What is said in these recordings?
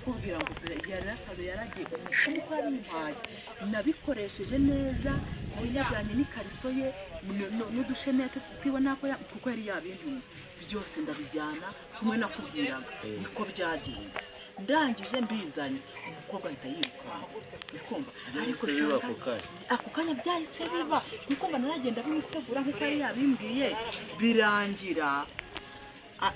ndakubwira ngo yarasabe yaragiye umuko yabimpaye nabikoresheje neza yajyanye n'ikariso ye n'udushenete kwibona kuko yari yabintuye byose ndabijyana kumwe nakubwiraga niko byagenze ndangije mbizanye umukobwa ahita yiruka bikumva ariko ako kanya byahise biba bikumva naragenda bimusegura nkuko yari yabimbwiye birangira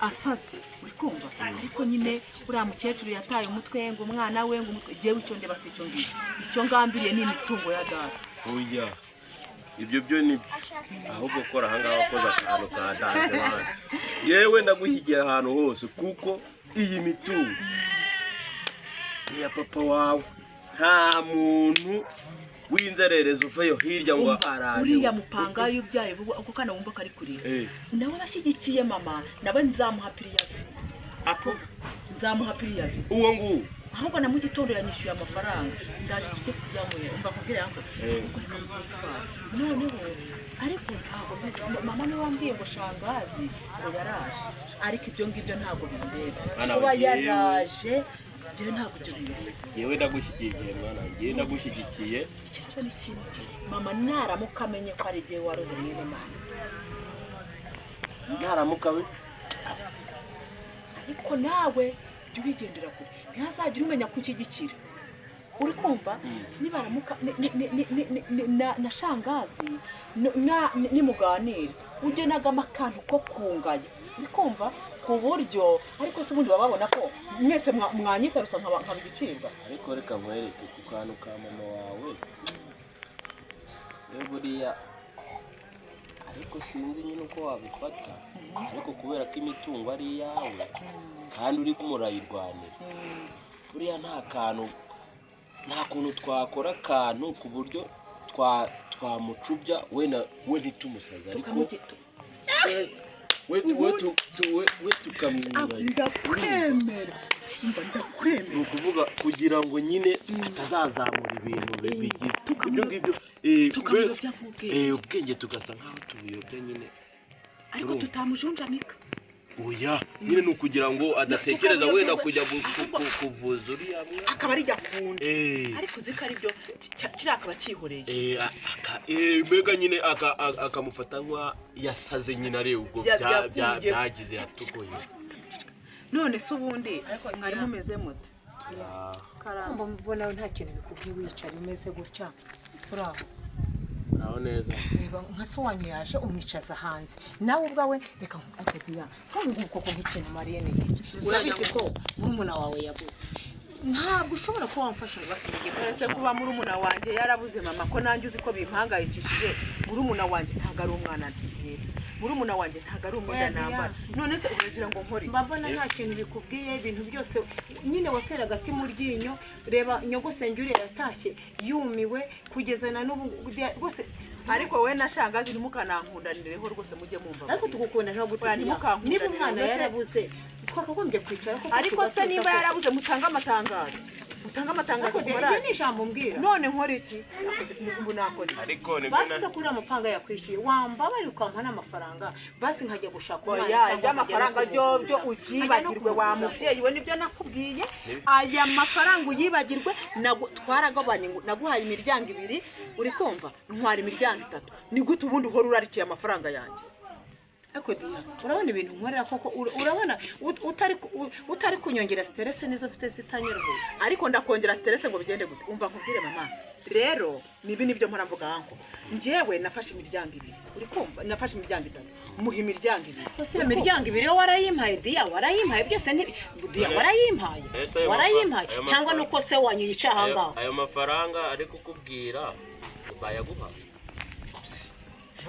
asasi urikumva ariko nyine uriya mukecuru yataye umutwe ngo umwana we ngo jewe icyo ndeba sico ngiye icyo ngambiriye ni imitungo ya data oya ibyo byo ni ahubwo kora hangaho wakoze akantu ka data wanjye yewe ndagushyigiye ahantu hose kuko iyi mitungo ni ya papa wawe nta muntu w'inzerereza uvayo hirya ngo araje uriya mupanga y'ubyaye vuba uko kana wumva kari kurira nawe bashyigikiye mama nawe nzamuha piriyavi apo nzamuha piriyavi uwo nguwo ahubwo na mu gitondo yanyishyuye amafaranga ndaje tujye kujyamuye umva kubwira yango noneho ariko ntabwo mama niwe wambwiye ngo shangazi ngo yaraje ariko ibyo ngibyo ntabwo bindeba kuba yaraje jewe ntabwo cyo bindeba yewe ndagushyigikiye mwana ngiye ndagushyigikiye ikibazo ni kimwe mama naramuka amenye ko ari jewe waroze mwene mama naramuka we ariko nawe jya ubigendera kure ntihazagira umenya kunshyigikira uri kumva nibaramuka na shangazi nimuganire ugenagamo akantu ko kunganya uri kumva ku buryo ariko se ubundi bababona ko mwese mwanyitarusa nkabigicibwa ariko reka nkwereke ku kantu ka mama wawe buriya ariko sinzi nyine uko wabifata ariko kubera ko imitungo ari iyawe kandi uri kumurayirwanira buriya nta kuntu twakora akantu ku buryo twamucubya we ntitumusaza ariko we tukamwimanya ndakwemera ni ukuvuga kugira ngo nyine atazazamura ibintu bigize ibyo ngibyo ubwenge tugasa nk'aho tubiyobya nyine ariko tutamujunjamika oya nyine ni ukugira ngo adatekereza wenda kujya kuvuza uriya mwana akaba ari jakunda ariko uzi ko ari byo kiriya akaba cyihoreye mbega nyine akamufata nk'uwa yasaze nyine areba ubwo byagize yatugoye none se ubundi mwari mumeze mute karamba mbona nta kintu bikubwiye wicara umeze gutya uraho naho neza niba nka so wanyu yaje umwicaza hanze nawe ubwawe reka akabiya nkungu koko nk'ikintu Mariye ni iki urabizi ko murumuna wawe yabuze ntabwo ushobora kuba wamfasha basige ese kuba murumuna wanjye yarabuze mama ko nanjye uzi ko bimpangayikishije murumuna wanjye ntago ari umwana ntihetse murumuna wanjye ntago ari umwana nambara none se uragira ngo nkore mbabona nta kintu bikubwiye ibintu byose nyine watera agati mu ryinyo reba nyogosenge uri yatashye yumiwe kugeza na n'ubu rwose ariko we na shangazi nimukanankundanireho rwose mujye mumva ariko tugukunda nta gutya niba umwana yarabuze twakagombye kwicara ko ariko se niba yarabuze mutanga amatangazo kumara ni ijambo mbwira none nkore iki mbu nakora ariko ni basi kuri amapanga yakwishyuye wambabari ukampa n'amafaranga basi nkajya gushaka umwana y'amafaranga byo ukibagirwe wa mubyeyi we nibyo nakubwiye aya mafaranga uyibagirwe twaragabanye naguhaye imiryango 2 uri kumva ntwara imiryango 3 ni gute ubundi uhora urarikiye amafaranga yanjye Eko dia, urabona ibintu nkorera koko urabona utari kunyongera stress nizo mfite zitanyoroheye ariko ndakongera stress ngo bigende gute umva nkubwire mama rero nibi nibyo mpora mvuga hanko njewe nafashe imiryango 2 uri kumva nafashe imiryango 3 muha imiryango 2 ose imiryango 2 yo warayimpaye dia warayimpaye byose dia warayimpaye cyangwa nuko se wanyu yica hanga ayo mafaranga ari kukubwira bayaguha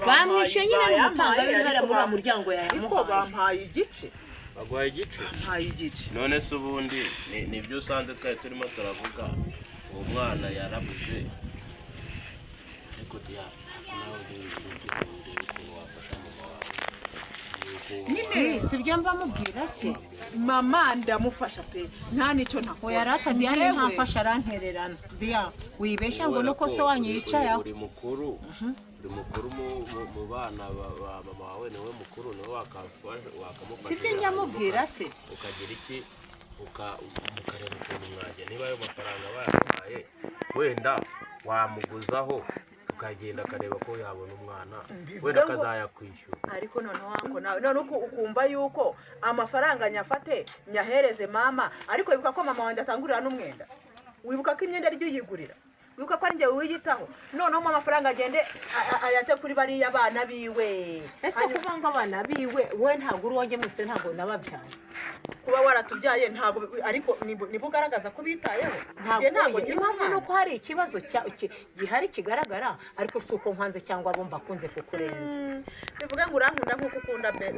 bamwishe nyine n'umupanga w'intara muri muryango yawe ariko bampaye igice bagwaye igice none se ubundi nibyo usanze twari turimo turavuga uwo mwana yarabuje ariko dia nyine sibyo mba mubwira se mama ndamufasha pe nta nicyo ntakora yarata Diane ntamfasha arantererana dia wibeshya ngo nuko so wanyu yicaye uri mukuru mu bana ba mama wawe niwe mukuru niwe wakamufasha sibyo njya mubwira se ukagira iki mukareba ukuntu mwajya niba ayo mafaranga bayamuhaye wenda wamuguzaho ukagenda akareba ko yabona umwana wenda akazayakwishyura. Ariko none ukumva yuko amafaranga nyafate nyahereze mama, ariko wibuka ko mama wanjye atangurira n'umwenda, wibuka ko imyenda ari yigurira, wibuka ko ari njye wiyitaho, noneho amafaranga agende ayate kuri bariya abana biwe. Ese kuvanga abana biwe we ntabwo uronge mwese ntabwo nababyaye. Kuba waratubyaye ntabwo, ariko niba ugaragaza ko bitayeho ntabwo impamvu nuko hari ikibazo gihari kigaragara, ariko si uko nkanze cyangwa abo mbakunze kukurenza. bivuge ngo urankunda nk'uko ukunda be,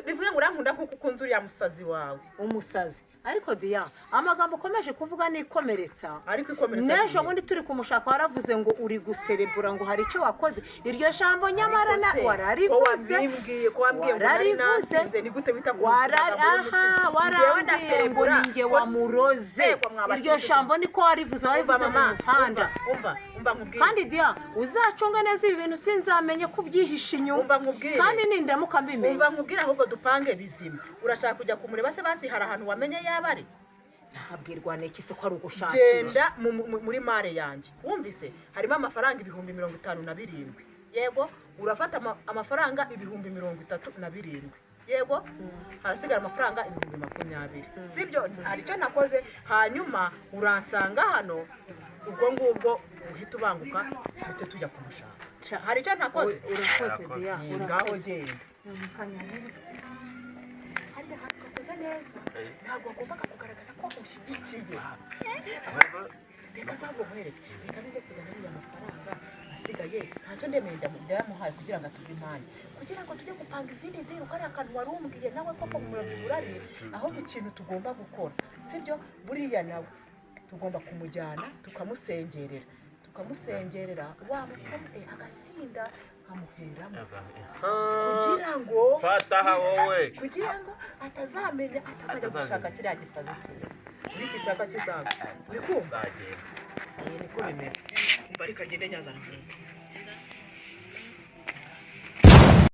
bivuge ngo urankunda nk'uko ukunze uriya musazi wawe. Umusazi ariko Diya, amagambo ukomeje kuvuga nikomeretsa. Ariko ikomeretsa n'ejo bundi turi kumushaka waravuze ngo uri guserebura ngo hari icyo wakoze. Iryo jambo nyamara na wararivuze, wararivuze, ni gute bita ku warambwiye ngo ninjye wamuroze. Iryo jambo niko warivuze mu muhanda. Kandi Diya, uzacunga neza ibi bintu sinzamenye kubyihisha inyuma, kandi nindamuka mbimenye. Umva nkubwira ahubwo dupange bizima. Urashaka kujya kumureba se basi hari ahantu wamenye yabari? Ntabwirwa n'iki se ko ari ugushaka. Genda muri mare yanjye, wumvise harimo amafaranga 57,000. Yego, urafata amafaranga 37,000. Yego, harasigara amafaranga 20,000. Sibyo hari cyo nakoze, hanyuma uransanga hano, ubwo ngubwo uhita ubanguka tujye tujya kumushaka. Hari cyo nakoze? Urakoze Diya, ngaho genda. Ntabwo agombaga kugaragaza ko ushyigikiye. Reka ntabwo nkwereke, reka nzajya kuzana ariya mafaranga asigaye, ntacyo ndemeye ndayamuhaye kugira ngo atuve impande, kugira ngo tujye gupanga izindi ndero. Kariya kantu wari umbwiye nawe koko murabiburaye, ahubwo ikintu tugomba gukora sibyo, buriya nawe tugomba kumujyana tukamusengerera wa mupfuke agasinda amuheramo, kugira ngo fataha wowe, kugira ngo atazamenya, atazajya gushaka kiriya gisazi cyiwe. Uri gishaka kizaga uri kumva? Niko bimeze. Umva reka ngende nyazana.